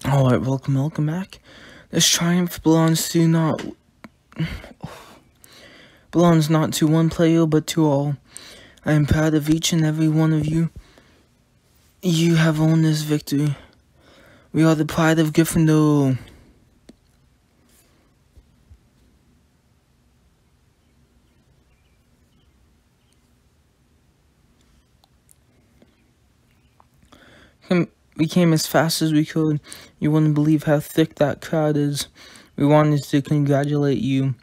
Alright, welcome back. This triumph belongs not to one player, but to all. I am proud of each and every one of you. You have won this victory. We are the pride of Gryffindor. We came as fast as we could. You wouldn't believe how thick that crowd is. We wanted to congratulate you.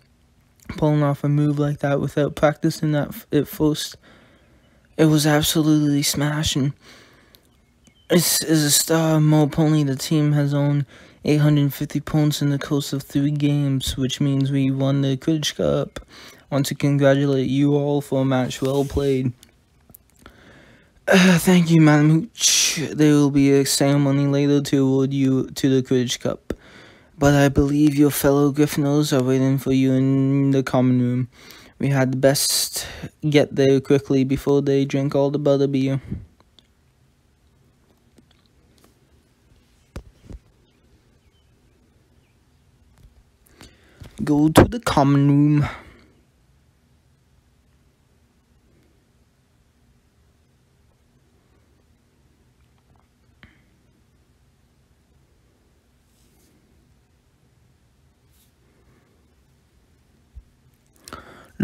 Pulling off a move like that without practicing that at first. It was absolutely smashing. As a star, more only the team has owned 850 points in the course of 3 games, which means we won the Quidditch Cup. I want to congratulate you all for a match well played. Thank you, Madam Hooch. There will be a ceremony later to award you to the Quidditch Cup. But I believe your fellow Gryffindors are waiting for you in the common room. We had the best get there quickly before they drink all the butterbeer. Go to the common room.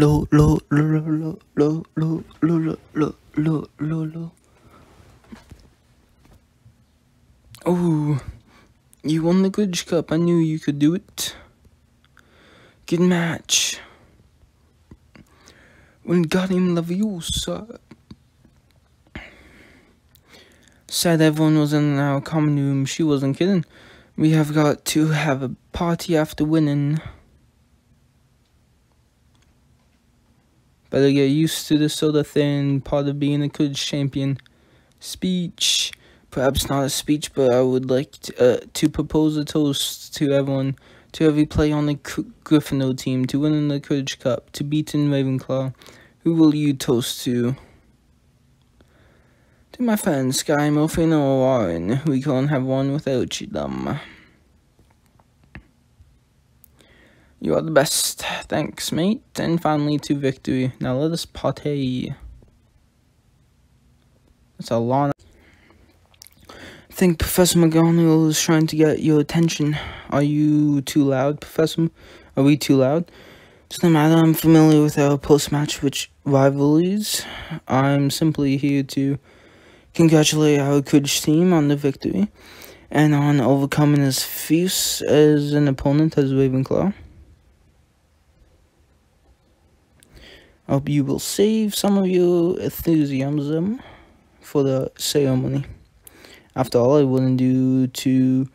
Lo. Oh, you won the Quidditch Cup. I knew you could do it. Good match. Wingardium Leviosa. Said everyone was in our common room. She wasn't kidding. We have got to have a party after winning. Better get used to the soda thin part of being a Quidditch champion. Speech. Perhaps not a speech, but I would like to propose a toast to everyone, to every player on the Gryffindor team, to win the Quidditch Cup, to beat in Ravenclaw. Who will you toast to? To my friends, Sky, Muffin, or Warren. We can't have one without them. You are the best. Thanks, mate. And finally to victory. Now let us party. That's a lot. I think Professor McGonagall is trying to get your attention. Are you too loud, Professor? Are we too loud? It's no matter. I'm familiar with our post-match rivalries. I'm simply here to congratulate our Quidditch team on the victory and on overcoming as fierce as an opponent as Ravenclaw. I hope you will save some of your enthusiasm for the ceremony. After all, I wouldn't do to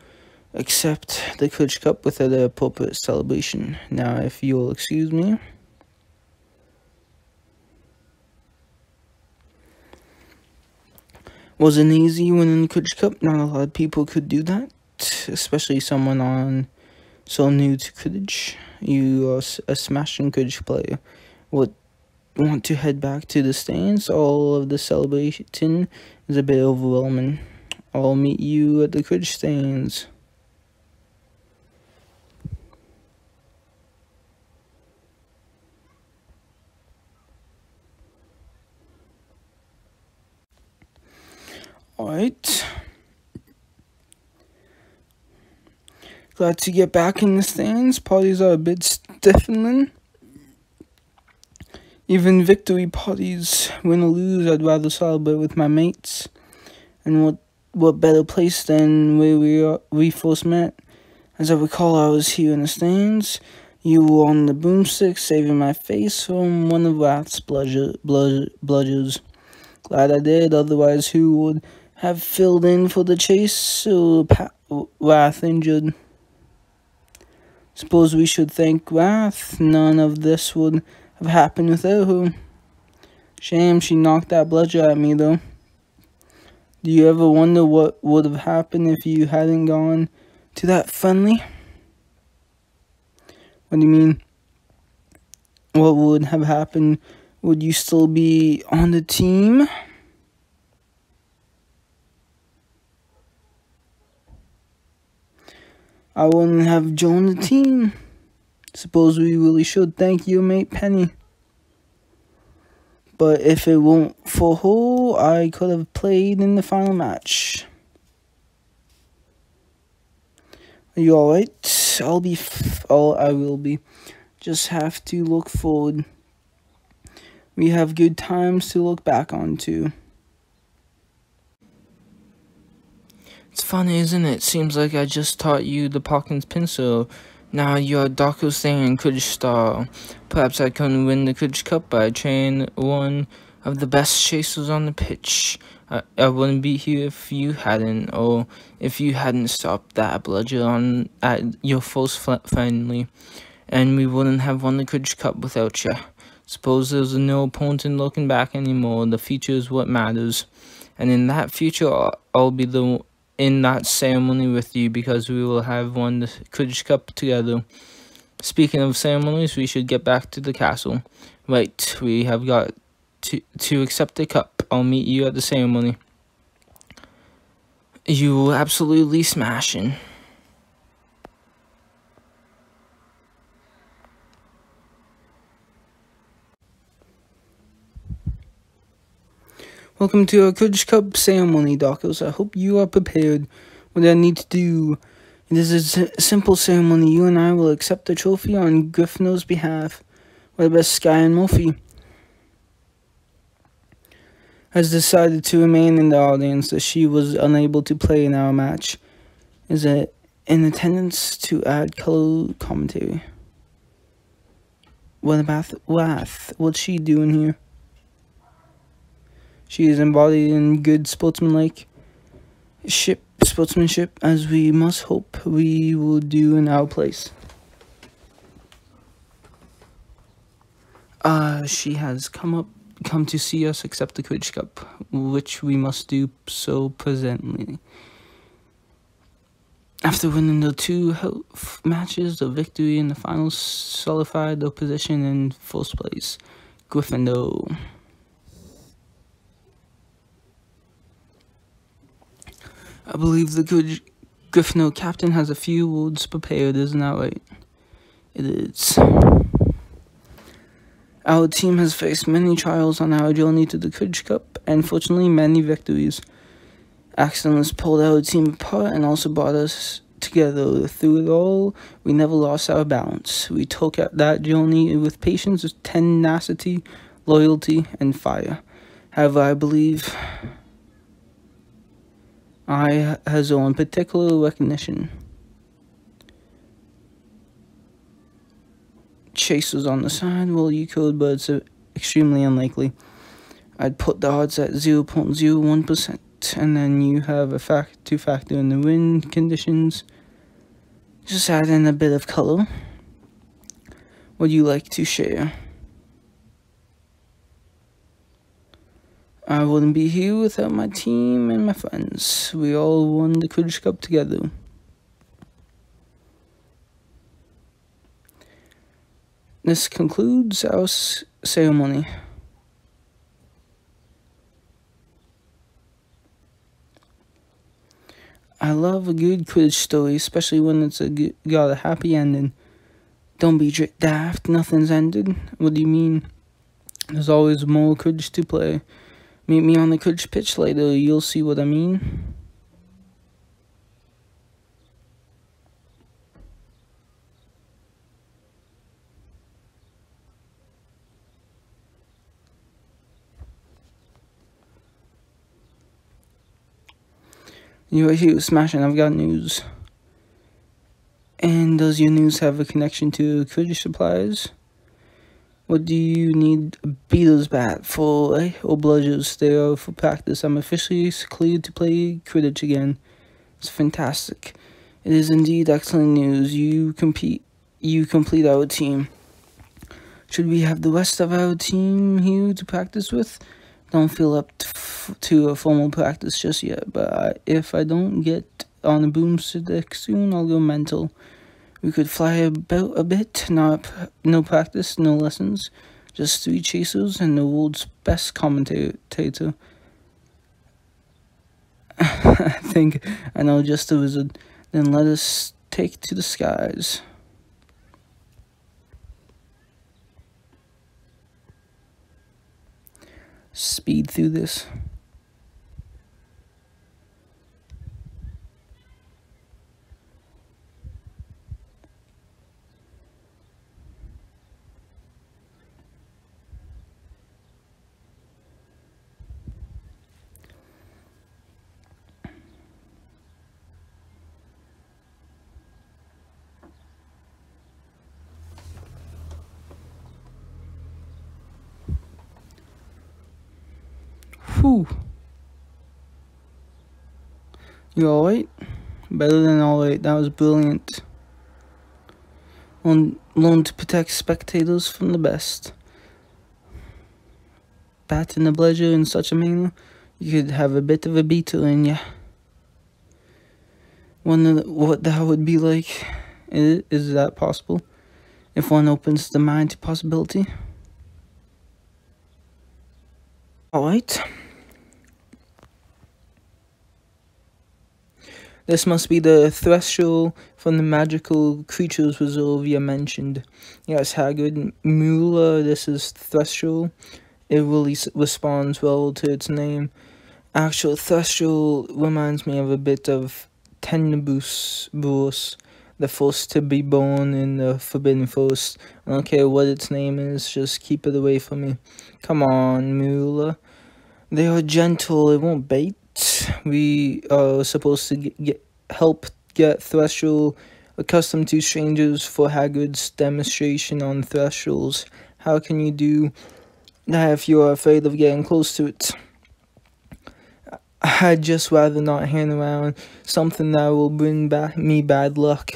accept the Quidditch Cup without an appropriate celebration. Now, if you'll excuse me. Wasn't easy winning the Quidditch Cup. Not a lot of people could do that, especially someone so new to Quidditch. You are a smashing Quidditch player. Want to head back to the stands? All of the celebration is a bit overwhelming. I'll meet you at the Quidditch stands. Alright. Glad to get back in the stands. Parties are a bit stiffening. Even victory parties, win or lose, I'd rather celebrate with my mates. And what better place than where we first met? As I recall, I was here in the stands. You were on the broomstick, saving my face from one of Wrath's bludgers. Glad I did, otherwise who would have filled in for the chase so Wrath injured? Suppose we should thank Wrath. None of this would have happened without her. Shame she knocked that bludger at me, though. Do you ever wonder what would have happened if you hadn't gone to that friendly? What do you mean? What would have happened? Would you still be on the team? I wouldn't have joined the team. Suppose we really should thank your mate Penny. But if it weren't for her, I could have played in the final match. Are you alright? I will be. Just have to look forward. We have good times to look back on too. It's funny, isn't it? Seems like I just taught you the Parkins pencil. Now you're Darko saying Quidditch star. Perhaps I can win the Quidditch Cup by training one of the best chasers on the pitch. I wouldn't be here if you hadn't, or if you hadn't stopped that bludger on at your first friendly, and we wouldn't have won the Quidditch Cup without you. Suppose there's no point in looking back anymore. The future is what matters, and in that future, I'll be in that ceremony with you because we will have won the Quidditch Cup together. Speaking of ceremonies, we should get back to the castle. Right, we have got to accept the cup. I'll meet you at the ceremony. You absolutely smashing. Welcome to our Quidditch Cup ceremony, Darkos. I hope you are prepared. What I need to do. It is a simple ceremony. You and I will accept the trophy on Gryffindor's behalf. What about Sky and Murphy? Has decided to remain in the audience as she was unable to play in our match. Is it in attendance to add color commentary? What about Wrath? What's she doing here? She is embodied in good sportsmanship, as we must hope we will do in our place. She has come to see us accept the Quidditch Cup, which we must do so presently. After winning the two matches, the victory in the finals solidified their position in first place. Gryffindor. I believe the good Gryffindor captain has a few words prepared, isn't that right? It is. Our team has faced many trials on our journey to the Quidditch Cup, and fortunately many victories. Accidents pulled our team apart and also brought us together. Through it all, we never lost our balance. We took out that journey with patience, tenacity, loyalty, and fire. However, I believe I has earned particular recognition. Chasers on the side, well, you could, but it's extremely unlikely. I'd put the odds at 0.01%, and then you have a to factor in the win conditions. Just add in a bit of color. Would you like to share? I wouldn't be here without my team and my friends. We all won the Quidditch Cup together. This concludes our ceremony. I love a good Quidditch story, especially when it's got a happy ending. Don't be daft, nothing's ended. What do you mean? There's always more Quidditch to play. Meet me on the Quidditch pitch later, you'll see what I mean. You are here, smashing. I've got news. And does your news have a connection to Quidditch supplies? What do you need a beater's bat for, eh? Or bludgers? They are for practice. I'm officially cleared to play Quidditch again. It's fantastic. It is indeed excellent news. You complete our team. Should we have the rest of our team here to practice with? Don't feel up to a formal practice just yet, but if I don't get on a boomstick soon, I'll go mental. We could fly about a bit, no practice, no lessons, just 3 chasers and the world's best commentator. I think I know just the wizard. Then let us take to the skies. Speed through this. Whew. You alright? Better than alright. That was brilliant. Learn to protect spectators from the best. Bat in the pleasure in such a manner, you could have a bit of a beetle in ya. Wonder what that would be like. Is that possible? If one opens the mind to possibility. Alright. This must be the threshold from the magical creatures reserve you mentioned. Yes, Hagrid. Mula, this is threshold. It really responds well to its name. Actual threshold reminds me of a bit of Tenebus, the first to be born in the Forbidden Forest. I don't care what its name is, just keep it away from me. Come on, Mula. They are gentle, it won't bite. We are supposed to help get Threshold accustomed to strangers for Hagrid's demonstration on thresholds. How can you do that if you are afraid of getting close to it? I'd just rather not hang around something that will bring me bad luck.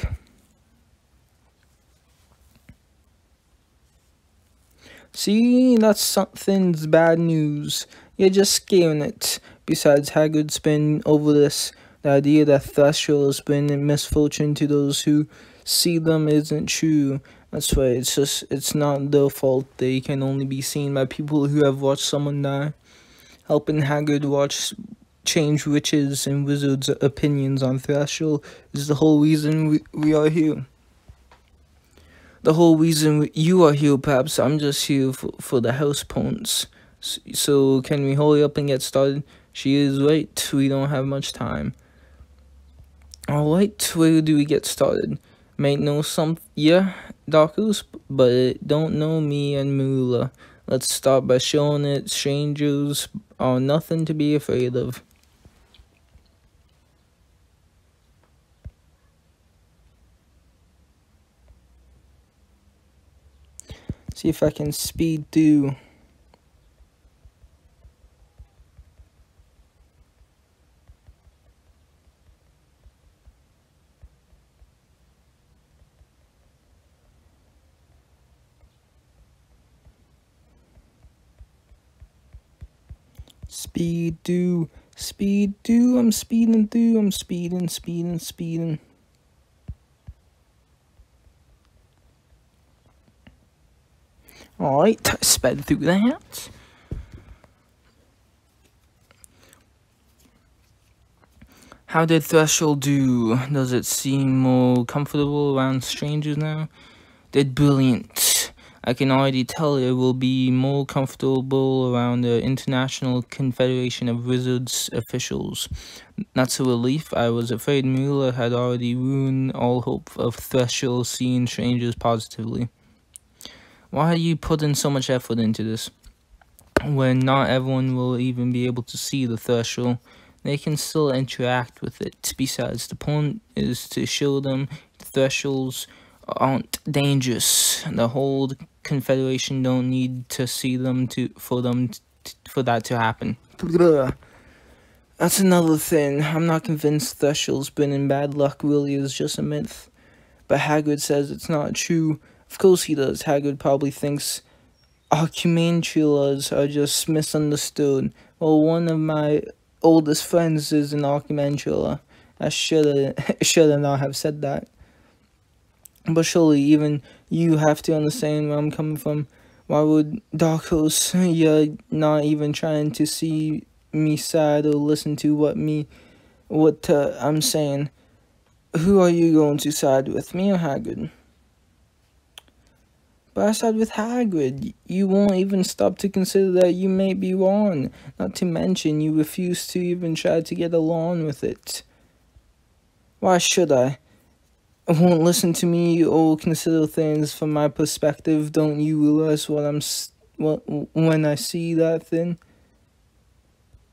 See, that's something's bad news. You're just scaring it. Besides, Hagrid's been over this. The idea that thresholds bring misfortune to those who see them isn't true. That's right, it's not their fault. They can only be seen by people who have watched someone die. Helping Hagrid change witches and wizards' opinions on threshold is the whole reason we are here. The whole reason you are here, perhaps. I'm just here for the house points. So can we hurry up and get started? She is right, we don't have much time. Alright, where do we get started? Might know some, yeah, Darkos, but don't know me and Mula. Let's start by showing it strangers are nothing to be afraid of. See if I can speed through. Speed through, I'm speeding through, I'm speeding. Alright, sped through that. How did Threshold do? Does it seem more comfortable around strangers now? Did brilliant. I can already tell it will be more comfortable around the International Confederation of Wizards officials. That's a relief. I was afraid Mula had already ruined all hope of Threshold seeing strangers positively. Why are you putting so much effort into this? When not everyone will even be able to see the Threshold, they can still interact with it. Besides, the point is to show them the Thresholds aren't dangerous. The whole Confederation don't need to see them for that to happen. That's another thing. I'm not convinced Threshold's been in bad luck really is just a myth. But Hagrid says it's not true. Of course he does. Hagrid probably thinks Archimantulas are just misunderstood. Well, one of my oldest friends is an Archimantula. I should not have said that. But surely even you have to understand where I'm coming from. Why would Darkos, you're not even trying to see me sad or listen to what I'm saying. Who are you going to side with, me or Hagrid? But I side with Hagrid. You won't even stop to consider that you may be wrong. Not to mention, you refuse to even try to get along with it. Why should I? Won't listen to me or consider things from my perspective. Don't you realize when I see that thing?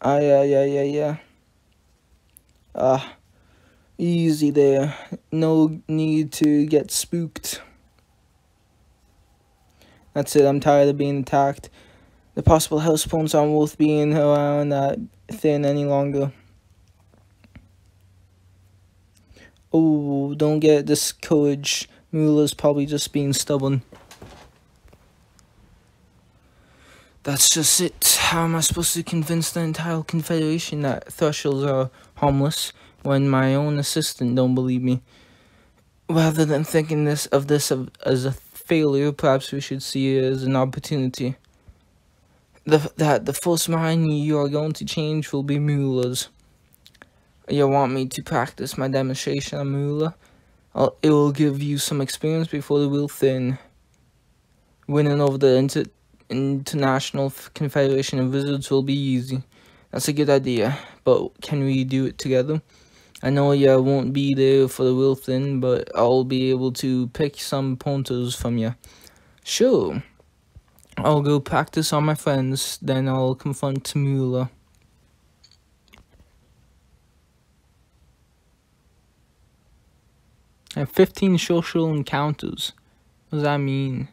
Yeah. Easy there. No need to get spooked. That's it, I'm tired of being attacked. The possible housepawns aren't worth being around that thin any longer. Oh, don't get discouraged. Mueller's probably just being stubborn. That's just it. How am I supposed to convince the entire Confederation that thresholds are harmless when my own assistant don't believe me? Rather than thinking this as a failure, perhaps we should see it as an opportunity. The first mind you are going to change will be Mueller's. You want me to practice my demonstration on Mueller? It will give you some experience before the real thing. Winning over the International Confederation of Wizards will be easy. That's a good idea, but can we do it together? I know you won't be there for the real thing, but I'll be able to pick some pointers from you. Sure. I'll go practice on my friends, then I'll confront Mueller. I have 15 social encounters. What does that mean?